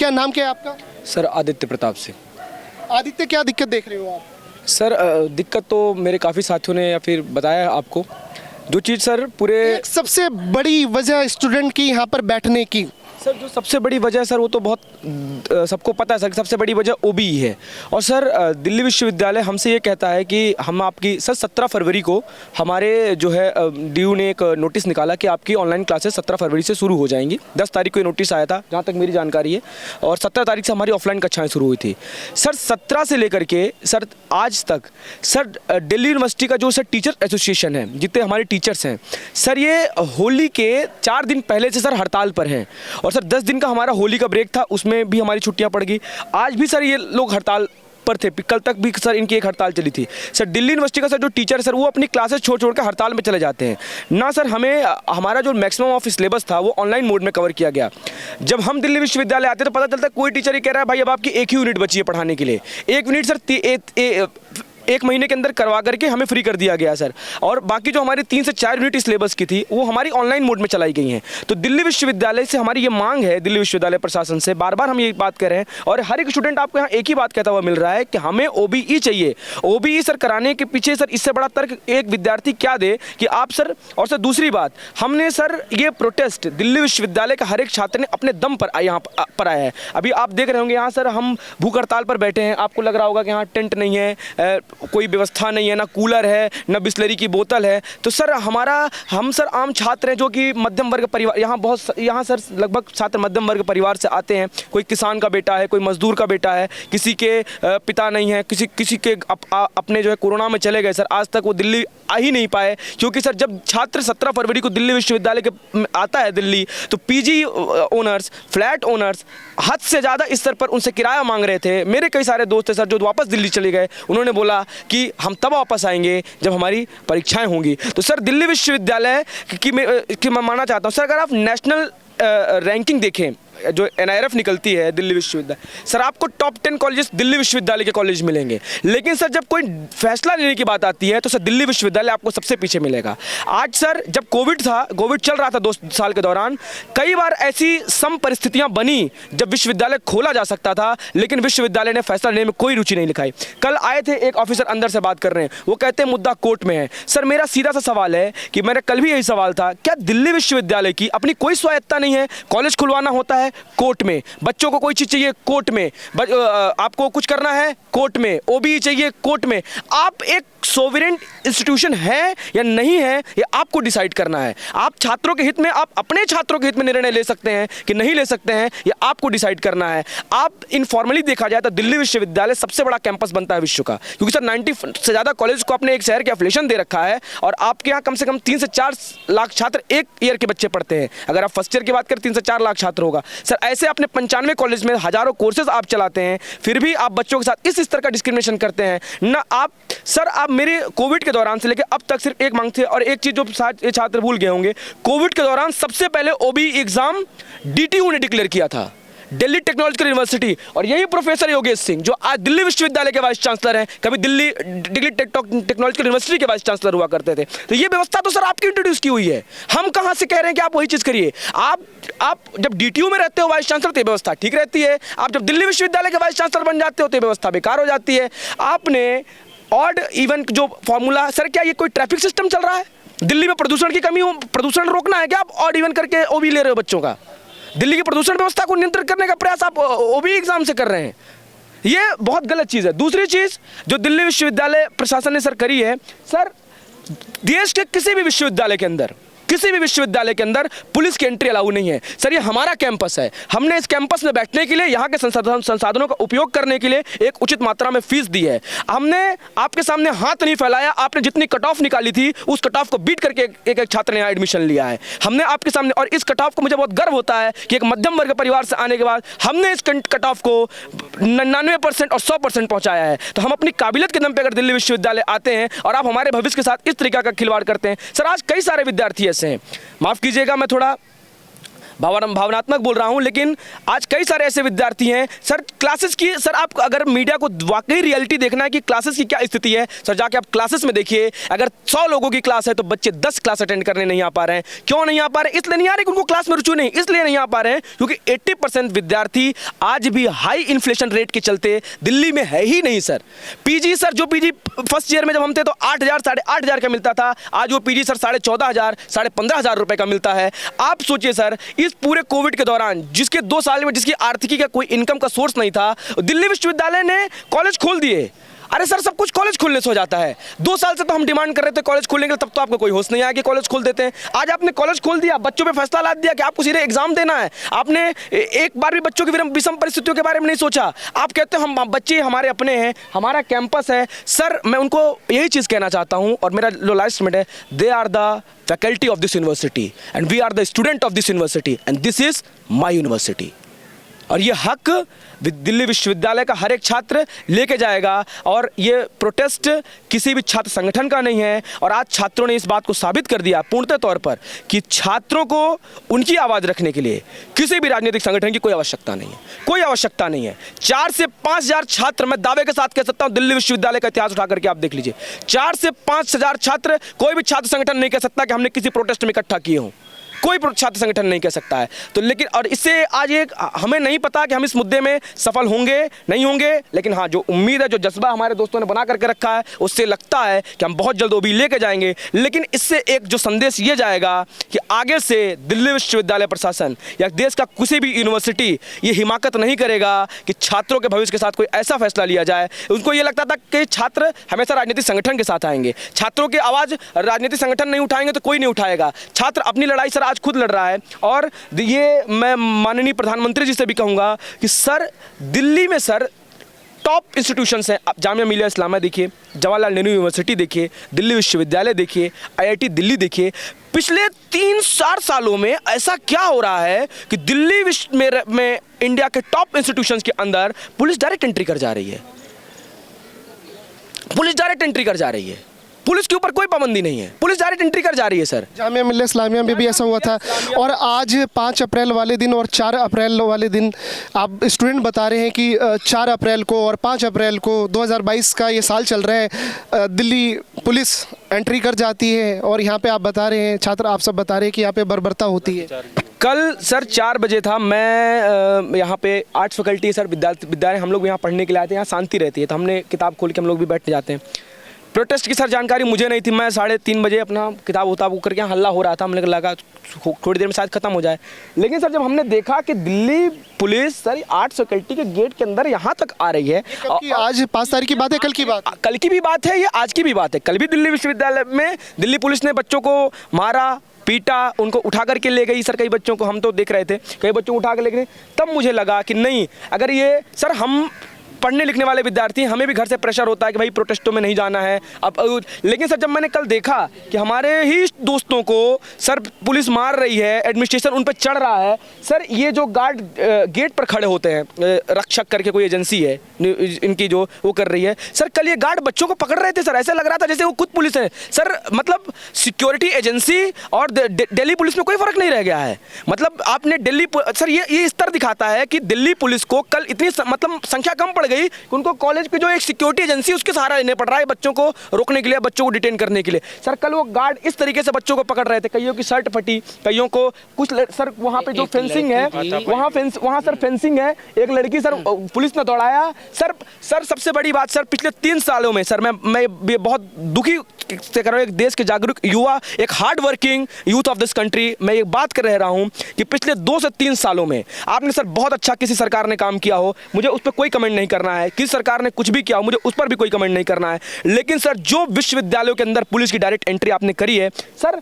क्या नाम क्या है आपका? सर आदित्य प्रताप सिंह। आदित्य, क्या दिक्कत देख रहे हो आप? सर दिक्कत तो मेरे काफ़ी साथियों ने या फिर बताया आपको, जो चीज़ सर पूरे एक सबसे बड़ी वजह स्टूडेंट की यहाँ पर बैठने की, सर जो सबसे बड़ी वजह सर वो तो बहुत सबको पता है सर, सबसे बड़ी वजह ओबीई है। और सर दिल्ली विश्वविद्यालय हमसे ये कहता है कि हम आपकी सर 17 फरवरी को हमारे जो है डीयू ने एक नोटिस निकाला कि आपकी ऑनलाइन क्लासेस 17 फरवरी से शुरू हो जाएंगी। 10 तारीख को ये नोटिस आया था जहाँ तक मेरी जानकारी है, और 17 तारीख से हमारी ऑफलाइन कक्षाएँ शुरू हुई थी। सर 17 से लेकर के सर आज तक सर दिल्ली यूनिवर्सिटी का जो सर टीचर एसोसिएशन है, जितने हमारे टीचर्स हैं सर, ये होली के 4 दिन पहले से सर हड़ताल पर हैं। और सर 10 दिन का हमारा होली का ब्रेक था, उसमें भी हमारी छुट्टियां पड़ गई। आज भी सर ये लोग हड़ताल पर थे, कल तक भी सर इनकी एक हड़ताल चली थी। सर दिल्ली यूनिवर्सिटी का सर जो टीचर है सर, वो अपनी क्लासेस छोड़ छोड़ कर हड़ताल में चले जाते हैं ना सर। हमें हमारा जो मैक्सिमम ऑफ सिलेबस था वो ऑनलाइन मोड में कवर किया गया। जब हम दिल्ली विश्वविद्यालय आते तो पता चलता कोई टीचर ये कह रहा है भाई अब आपकी एक ही यूनिट बची है पढ़ाने के लिए। एक यूनिट सर एक महीने के अंदर करवा करके हमें फ्री कर दिया गया सर, और बाकी जो हमारी 3 से 4 यूनिट सिलेबस की थी वो हमारी ऑनलाइन मोड में चलाई गई हैं। तो दिल्ली विश्वविद्यालय से हमारी ये मांग है, दिल्ली विश्वविद्यालय प्रशासन से बार बार हम ये बात कर रहे हैं, और हर एक स्टूडेंट आपको यहाँ एक ही बात कहता हुआ मिल रहा है कि हमें ओबीई चाहिए। ओबीई सर कराने के पीछे सर इससे बड़ा तर्क एक विद्यार्थी क्या दे कि आप सर। और सर दूसरी बात, हमने सर ये प्रोटेस्ट दिल्ली विश्वविद्यालय का हर एक छात्र ने अपने दम पर यहाँ पर आया है। अभी आप देख रहे होंगे यहाँ सर हम भूख हड़ताल पर बैठे हैं, आपको लग रहा होगा कि यहाँ टेंट नहीं है, कोई व्यवस्था नहीं है, ना कूलर है, ना बिस्लरी की बोतल है। तो सर हम सर आम छात्र हैं जो कि मध्यम वर्ग परिवार, यहाँ सर लगभग छात्र मध्यम वर्ग परिवार से आते हैं। कोई किसान का बेटा है, कोई मजदूर का बेटा है, किसी के पिता नहीं है, किसी के अपने जो है कोरोना में चले गए सर, आज तक वो दिल्ली आ ही नहीं पाए। क्योंकि सर जब छात्र 17 फरवरी को दिल्ली विश्वविद्यालय के आता है दिल्ली, तो पीजी ओनर्स, फ्लैट ओनर्स हद से ज़्यादा इस स्तर पर उनसे किराया मांग रहे थे। मेरे कई सारे दोस्त थे सर जो वापस दिल्ली चले गए, उन्होंने बोला कि हम तब वापस आएंगे जब हमारी परीक्षाएं होंगी। तो सर दिल्ली विश्वविद्यालय की मैं मानना चाहता हूं सर, अगर आप नेशनल रैंकिंग देखें जो NIRF निकलती है दिल्ली विश्वविद्यालय, सर आपको टॉप 10 कॉलेजेस दिल्ली विश्वविद्यालय के कॉलेज मिलेंगे। लेकिन सर जब कोई फैसला लेने की बात आती है तो सर दिल्ली विश्वविद्यालय आपको सबसे पीछे मिलेगा। आज सर जब कोविड चल रहा था 2 साल के दौरान, कई बार ऐसी सम परिस्थितियां बनी जब विश्वविद्यालय खोला जा सकता था, लेकिन विश्वविद्यालय ने फैसला लेने में कोई रुचि नहीं दिखाई। कल आए थे एक ऑफिसर अंदर से बात कर रहे हैं, वो कहते हैं मुद्दा कोर्ट में है। सर मेरा सीधा सा सवाल है कि मेरा कल भी यही सवाल था, क्या दिल्ली विश्वविद्यालय की अपनी कोई स्वायत्ता नहीं है? कॉलेज खुलवाना होता है कोर्ट में, बच्चों को कोई चीज चाहिए कोर्ट में, आपको कुछ करना है कोर्ट में, ओबीई चाहिए कोर्ट में। आप एक सोवरेन इंस्टीट्यूशन है या नहीं है, ये आपको डिसाइड करना है। आप छात्रों के हित में, आप अपने छात्रों के हित में निर्णय ले सकते हैं कि नहीं ले सकते हैं, ये आपको डिसाइड करना है। आप इनफॉर्मली देखा जाए तो दिल्ली विश्वविद्यालय सबसे बड़ा कैंपस बनता है विश्व का, क्योंकि सर 90 से ज़्यादा कॉलेज को अपने एक शहर के एफिलिएशन दे रखा है, और आपके यहाँ कम से कम 3 से 4 लाख छात्र एक ईयर के बच्चे पढ़ते हैं। अगर आप फर्स्ट ईयर की बात करें 3 से 4 लाख छात्र होगा सर। ऐसे अपने 95 कॉलेज में हजारों कोर्सेज आप चलाते हैं, फिर भी आप बच्चों के साथ इस स्तर का डिस्क्रिमिनेशन करते हैं ना। आप सर आप मेरे कोविड के दौरान से लेकर अब तक सिर्फ एक मांग थी, और एक चीज जो ये छात्र भूल गए होंगे, कोविड के दौरान सबसे पहले ओबीई एग्जाम DTU ने डिक्लेयर किया था, दिल्ली टेक्नोलॉजिकल यूनिवर्सिटी। और यही प्रोफेसर योगेश सिंह जो आज दिल्ली विश्वविद्यालय के वाइस चांसलर हैं, कभी दिल्ली टेक्नोलॉजिकल यूनिवर्सिटी के वाइस चांसलर हुआ करते थे। तो ये व्यवस्था तो सर आपकी इंट्रोड्यूस की हुई है, हम कहां से कह रहे हैं कि आप वही चीज करिए। आप जब DTU में रहते हो वाइस चांसलर तो व्यवस्था ठीक रहती है, आप जब दिल्ली विश्वविद्यालय के वाइस चांसलर बन जाते हो तो व्यवस्था बेकार हो जाती है। आपने ऑड इवन जो फॉर्मूला, सर क्या ये कोई ट्रैफिक सिस्टम चल रहा है? दिल्ली में प्रदूषण की कमी हो, प्रदूषण रोकना है क्या आप ऑड इवन करके ओबी ले रहे हो बच्चों का? दिल्ली की प्रदूषण व्यवस्था को नियंत्रित करने का प्रयास आप ओबी एग्जाम से कर रहे हैं, ये बहुत गलत चीज़ है। दूसरी चीज़ जो दिल्ली विश्वविद्यालय प्रशासन ने सर करी है, सर देश के किसी भी विश्वविद्यालय के अंदर पुलिस की एंट्री अलाउ नहीं है। सर ये हमारा कैंपस है, हमने इस कैंपस में बैठने के लिए, यहाँ के संसाधनों का उपयोग करने के लिए एक उचित मात्रा में फीस दी है। हमने आपके सामने हाथ नहीं फैलाया, आपने जितनी कट ऑफ निकाली थी उस कट ऑफ को बीट करके एक छात्र ने यहाँ एडमिशन लिया है। हमने आपके सामने, और इस कट ऑफ को मुझे बहुत गर्व होता है कि एक मध्यम वर्ग परिवार से आने के बाद हमने इस कट ऑफ को 99% और 100% पहुँचाया है। तो हम अपनी काबिलियत के दम पर अगर दिल्ली विश्वविद्यालय आते हैं और आप हमारे भविष्य के साथ इस तरीके का खिलवाड़ करते हैं, सर आज कई सारे विद्यार्थी ऐसे हैं, माफ़ कीजिएगा मैं थोड़ा भावनात्मक बोल रहा हूं, लेकिन आज कई सारे ऐसे विद्यार्थी हैं सर, क्लासेस की सर, आप अगर मीडिया को वाकई रियलिटी देखना है कि क्लासेस की क्या स्थिति है सर, जाके आप क्लासेस में देखिए। अगर 100 लोगों की क्लास है तो बच्चे 10 क्लास अटेंड करने नहीं आ पा रहे हैं। क्यों नहीं आ पा रहे? इसलिए नहीं आ रहे कि उनको क्लास में रुचि नहीं, इसलिए नहीं आ पा रहे हैं क्योंकि 80% विद्यार्थी आज भी हाई इन्फ्लेशन रेट के चलते दिल्ली में है ही नहीं सर। पीजी सर, जो पीजी फर्स्ट ईयर में जब हम थे तो 8,000 8,500 का मिलता था, आज वो पीजी सर 14,500 15,500 रुपए का मिलता है। आप सोचिए सर, इस पूरे कोविड के दौरान जिसके 2 साल में जिसकी आर्थिकी का कोई इनकम का सोर्स नहीं था, दिल्ली विश्वविद्यालय ने कॉलेज खोल दिए। अरे सर, सब कुछ कॉलेज खोलने से हो जाता है। 2 साल से तो हम डिमांड कर रहे थे कॉलेज खोलने के लिए, तब तो आपको कोई होश नहीं आया कि कॉलेज खोल देते हैं। आज आपने कॉलेज खोल दिया, बच्चों पे फैसला ला दिया कि आपको सीधे एग्जाम देना है। आपने एक बार भी बच्चों की विषम परिस्थितियों के बारे में नहीं सोचा। आप कहते हो हम बच्चे हमारे अपने हैं, हमारा कैंपस है। सर, मैं उनको यही चीज़ कहना चाहता हूँ और मेरा जो लास्ट स्टेटमेंट है, they are the faculty of this university and we are the student of this university and this is my university. और ये हक दिल्ली विश्वविद्यालय का हर एक छात्र लेके जाएगा। और ये प्रोटेस्ट किसी भी छात्र संगठन का नहीं है। और आज छात्रों ने इस बात को साबित कर दिया पूर्णतः तौर पर कि छात्रों को उनकी आवाज़ रखने के लिए किसी भी राजनीतिक संगठन की कोई आवश्यकता नहीं है, कोई आवश्यकता नहीं है। 4 से 5,000 छात्र, मैं दावे के साथ कह सकता हूँ, दिल्ली विश्वविद्यालय का इतिहास उठा करके आप देख लीजिए, 4 से 5,000 छात्र, कोई भी छात्र संगठन नहीं कह सकता कि हमने किसी प्रोटेस्ट में इकट्ठा किए हों, कोई छात्र संगठन नहीं कह सकता है। तो लेकिन और इससे आज एक हमें नहीं पता कि हम इस मुद्दे में सफल होंगे नहीं होंगे, लेकिन हाँ, जो उम्मीद है, जो जज्बा हमारे दोस्तों ने बना करके रखा है, उससे लगता है कि हम बहुत जल्द ओबी लेके जाएंगे। लेकिन इससे एक जो संदेश ये जाएगा कि आगे से दिल्ली विश्वविद्यालय प्रशासन या देश का किसी भी यूनिवर्सिटी ये हिमाकत नहीं करेगा कि छात्रों के भविष्य के साथ कोई ऐसा फैसला लिया जाए। उनको ये लगता था कि छात्र हमेशा राजनीतिक संगठन के साथ आएंगे, छात्रों की आवाज़ राजनीतिक संगठन नहीं उठाएंगे तो कोई नहीं उठाएगा। छात्र अपनी लड़ाई सर आज खुद लड़ रहा है। और ये मैं माननीय प्रधानमंत्री जी से भी कहूंगा कि सर, दिल्ली में सर टॉप इंस्टीट्यूशंस हैं। आप जामिया मिलिया इस्लामिया देखिए, जवाहरलाल नेहरू यूनिवर्सिटी देखिए, दिल्ली विश्वविद्यालय देखिए, IIT दिल्ली देखिए। पिछले 3-4 सालों में ऐसा क्या हो रहा है कि दिल्ली में इंडिया के टॉप इंस्टीट्यूशंस के अंदर पुलिस डायरेक्ट एंट्री कर जा रही है, पुलिस डायरेक्ट एंट्री कर जा रही है। पुलिस के ऊपर कोई पाबंदी नहीं है, पुलिस डायरेक्ट एंट्री कर जा रही है सर। जामिया मिलिया इस्लामिया में भी ऐसा हुआ था। और आज 5 अप्रैल वाले दिन और 4 अप्रैल वाले दिन आप स्टूडेंट बता रहे हैं कि 4 अप्रैल को और 5 अप्रैल को 2022 का ये साल चल रहा है, दिल्ली पुलिस एंट्री कर जाती है। और यहाँ पे आप बता रहे हैं, छात्र आप सब बता रहे हैं कि यहाँ पे बर्बरता होती है। कल सर 4 बजे था, मैं यहाँ पे आर्ट्स फैकल्टी सर, विद्यालय हम लोग यहाँ पढ़ने के लिए आए थे। यहाँ शांति रहती है तो हमने किताब खोल के हम लोग भी बैठ जाते हैं। प्रोटेस्ट की सर जानकारी मुझे नहीं थी। मैं 3:30 बजे अपना किताब उताब करके यहाँ हल्ला हो रहा था, हमने लगा थोड़ी देर में शायद खत्म हो जाए। लेकिन सर जब हमने देखा कि Delhi police sir arts faculty के गेट के अंदर यहाँ तक आ रही है, आज 5 तारीख की बात है, कल की बात? कल की भी बात है, ये आज की भी बात है। कल भी दिल्ली विश्वविद्यालय में दिल्ली पुलिस ने बच्चों को मारा, पीटा, उनको उठा करके ले गई सर। कई बच्चों को हम तो देख रहे थे, कई बच्चों को उठा कर ले गए। तब मुझे लगा कि नहीं, अगर ये सर हम पढ़ने लिखने वाले विद्यार्थी, हमें भी घर से प्रेशर होता है कि भाई प्रोटेस्टों में नहीं जाना है। अब लेकिन सर जब मैंने कल देखा कि हमारे ही दोस्तों को सर पुलिस मार रही है, एडमिनिस्ट्रेशन उन पर चढ़ रहा है सर। ये जो गार्ड गेट पर खड़े होते हैं, रक्षक करके कोई एजेंसी है इनकी जो वो कर रही है सर, कल ये गार्ड बच्चों को पकड़ रहे थे सर। ऐसा लग रहा था जैसे वो खुद पुलिस है सर। मतलब सिक्योरिटी एजेंसी और दिल्ली पुलिस में कोई फर्क नहीं रह गया है। मतलब आपने दिल्ली सर, ये स्तर दिखाता है कि दिल्ली पुलिस को कल इतनी मतलब संख्या कम पड़ गई कि उनको कॉलेज की जो एक सिक्योरिटी एजेंसी उसके सहारा लेने पड़ रहा है बच्चों को रोकने के लिए, बच्चों को डिटेन करने के लिए। सर कल वो गार्ड इस तरीके से बच्चों को पकड़ रहे थे, कईयों की शर्ट फटी, कईयों को कुछ सर वहाँ पे जो फेंसिंग है, वहाँ सर फेंसिंग है, एक लड़की सर पुलिस ने दौड़ाया सर। सबसे बड़ी बात सर, पिछले 3 सालों में सर मैं बहुत दुखी से कर रहा हूँ, एक देश के जागरूक युवा, एक hard working youth of this country, मैं एक बात कर रहा हूँ कि पिछले 2 से 3 सालों में आपने सर बहुत अच्छा किसी सरकार ने काम किया हो, मुझे उस पर कोई कमेंट नहीं करना है। किस सरकार ने कुछ भी किया हो, मुझे उस पर भी कोई कमेंट नहीं करना है। लेकिन सर जो विश्वविद्यालयों के अंदर पुलिस की डायरेक्ट एंट्री आपने करी है सर,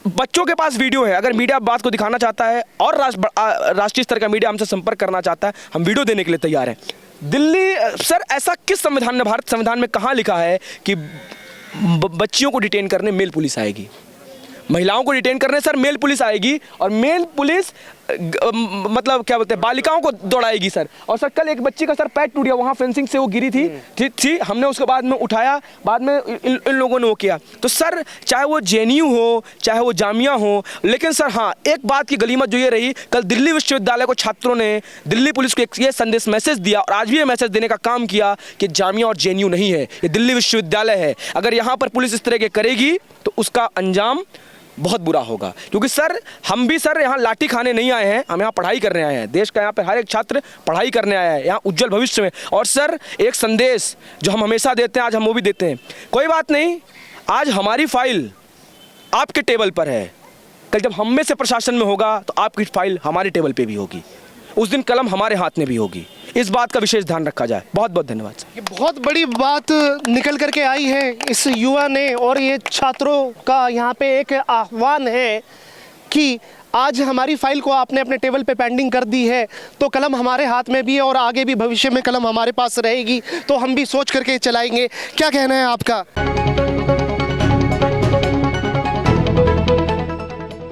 बच्चों के पास वीडियो है, अगर मीडिया बात को दिखाना चाहता है और राष्ट्रीय स्तर का मीडिया हमसे संपर्क करना चाहता है, हम वीडियो देने के लिए तैयार हैं। दिल्ली सर ऐसा किस संविधान में, भारत संविधान में कहाँ लिखा है कि बच्चियों को डिटेन करने मेल पुलिस आएगी, महिलाओं को डिटेन करने सर मेल पुलिस आएगी? और मेल पुलिस मतलब क्या बोलते हैं बालिकाओं को दौड़ाएगी सर। और सर कल एक बच्ची का सर पैर टूट गया, वहाँ फेंसिंग से वो गिरी थी हमने उसके बाद में उठाया, बाद में इन लोगों ने वो किया। तो सर चाहे वो जेएनयू हो चाहे वो जामिया हो, लेकिन सर हाँ एक बात की गलीमत जो ये रही, कल दिल्ली विश्वविद्यालय को छात्रों ने दिल्ली पुलिस को ये संदेश मैसेज दिया और आज भी ये मैसेज देने का काम किया कि जामिया और जेएनयू नहीं है, ये दिल्ली विश्वविद्यालय है। अगर यहाँ पर पुलिस इस तरह के करेगी तो उसका अंजाम बहुत बुरा होगा। क्योंकि सर हम भी सर यहाँ लाठी खाने नहीं आए हैं, हम यहाँ पढ़ाई करने आए हैं। देश का यहाँ पे हर एक छात्र पढ़ाई करने आया है यहाँ उज्जवल भविष्य में। और सर एक संदेश जो हम हमेशा देते हैं आज हम वो भी देते हैं, कोई बात नहीं, आज हमारी फाइल आपके टेबल पर है, कल जब हम में से प्रशासन में होगा तो आपकी फाइल हमारे टेबल पे भी होगी, उस दिन कलम हमारे हाथ में भी होगी। इस बात का विशेष ध्यान रखा जाए। बहुत बहुत धन्यवाद सर। ये बहुत बड़ी बात निकल करके आई है इस युवा ने, और ये छात्रों का यहाँ पे एक आह्वान है कि आज हमारी फाइल को आपने अपने टेबल पे पेंडिंग कर दी है तो कलम हमारे हाथ में भी है और आगे भी भविष्य में कलम हमारे पास रहेगी, तो हम भी सोच करके चलाएंगे। क्या कहना है आपका?